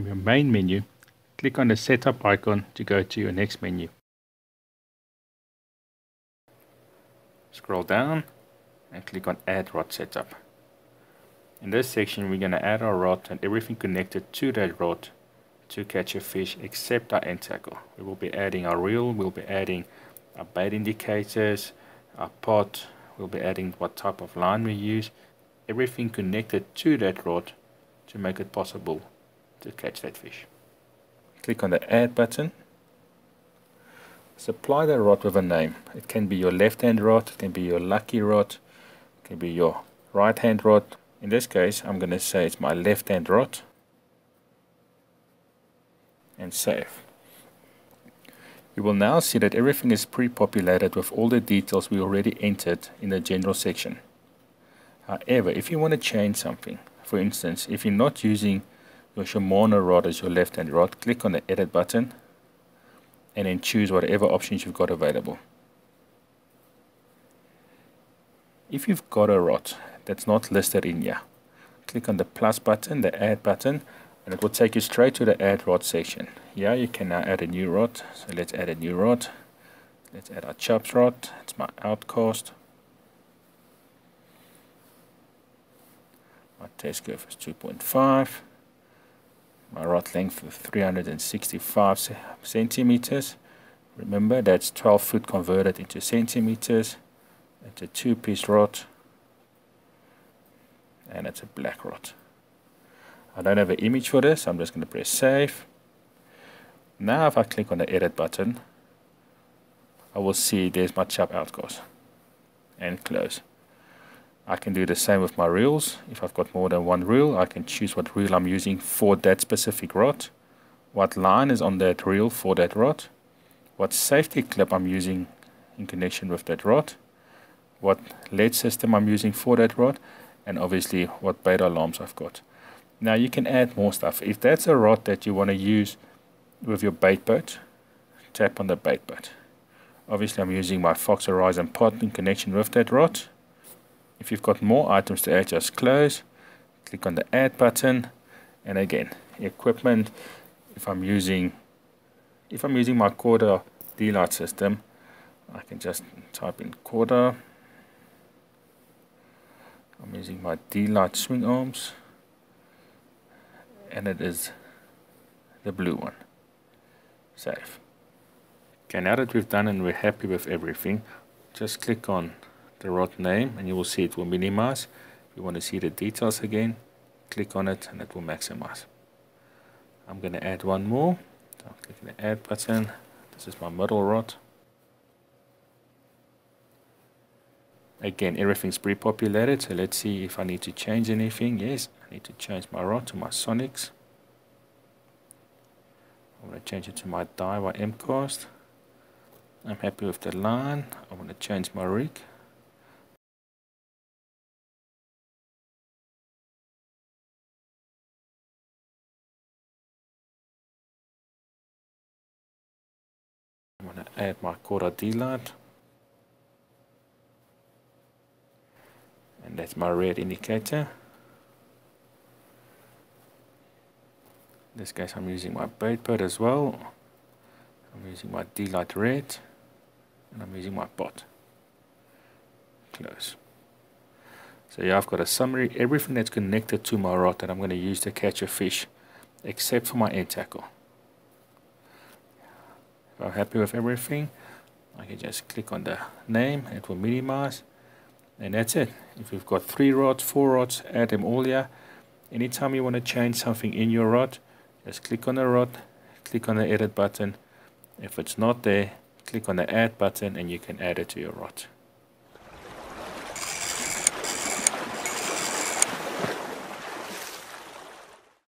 from your main menu, click on the setup icon to go to your next menu. Scroll down and click on Add Rod Setup. In this section we're going to add our rod and everything connected to that rod to catch a fish except our end tackle. We will be adding our reel, we'll be adding our bait indicators, our pot, we'll be adding what type of line we use, everything connected to that rod to make it possible to catch that fish. Click on the Add button. Supply the rod with a name. It can be your left hand rod, it can be your lucky rod, it can be your right hand rod. In this case I'm going to say it's my left hand rod and save. You will now see that everything is pre-populated with all the details we already entered in the general section. However, if you want to change something, for instance, if you're not using your Shimano rod as your left hand rod, click on the edit button and then choose whatever options you've got available. If you've got a rod that's not listed in here, click on the plus button, the add button, and it will take you straight to the add rod section. Here you can now add a new rod. So let's add a new rod. Let's add our chops rod. It's my outcast. My test curve is 2.5. My rod length is 365 centimeters. Remember, that's 12 foot converted into centimeters. It's a 2-piece rod and it's a black rod. I don't have an image for this, I'm just going to press save. Now if I click on the edit button, I will see there's my chub outcast and close. I can do the same with my reels. If I've got more than one reel, I can choose what reel I'm using for that specific rod, what line is on that reel for that rod, what safety clip I'm using in connection with that rod, what lead system I'm using for that rod, and obviously what bait alarms I've got. Now you can add more stuff. If that's a rod that you want to use with your bait boat, tap on the bait boat. Obviously I'm using my Fox Horizon pot in connection with that rod. If you've got more items to add, just close, click on the add button, and again, equipment. If I'm using my quarter D-light system, I can just type in quarter. I'm using my D-light swing arms, and it is the blue one. Save. Okay, now that we've done and we're happy with everything, just click on the rod name and you will see it will minimize. If you want to see the details again, click on it and it will maximize. I'm going to add one more. So I'll click on the add button. This is my middle rod. Again, everything's pre-populated, so let's see if I need to change anything. Yes, I need to change my rod to my Sonics. I want to change it to my Daiwa M-Cast. I'm happy with the line. I want to change my rig. I'm going to add my quarter D-light. And that's my red indicator. In this case I'm using my bait boat as well. I'm using my D-light red. And I'm using my pot. Close. So yeah, I've got a summary. Everything that's connected to my rod that I'm going to use to catch a fish, except for my end tackle. If I'm happy with everything, I can just click on the name. It will minimize. And that's it. If you've got 3 rods, 4 rods, add them all here. Anytime you want to change something in your rod, just click on the rod, click on the edit button. If it's not there, click on the add button and you can add it to your rod.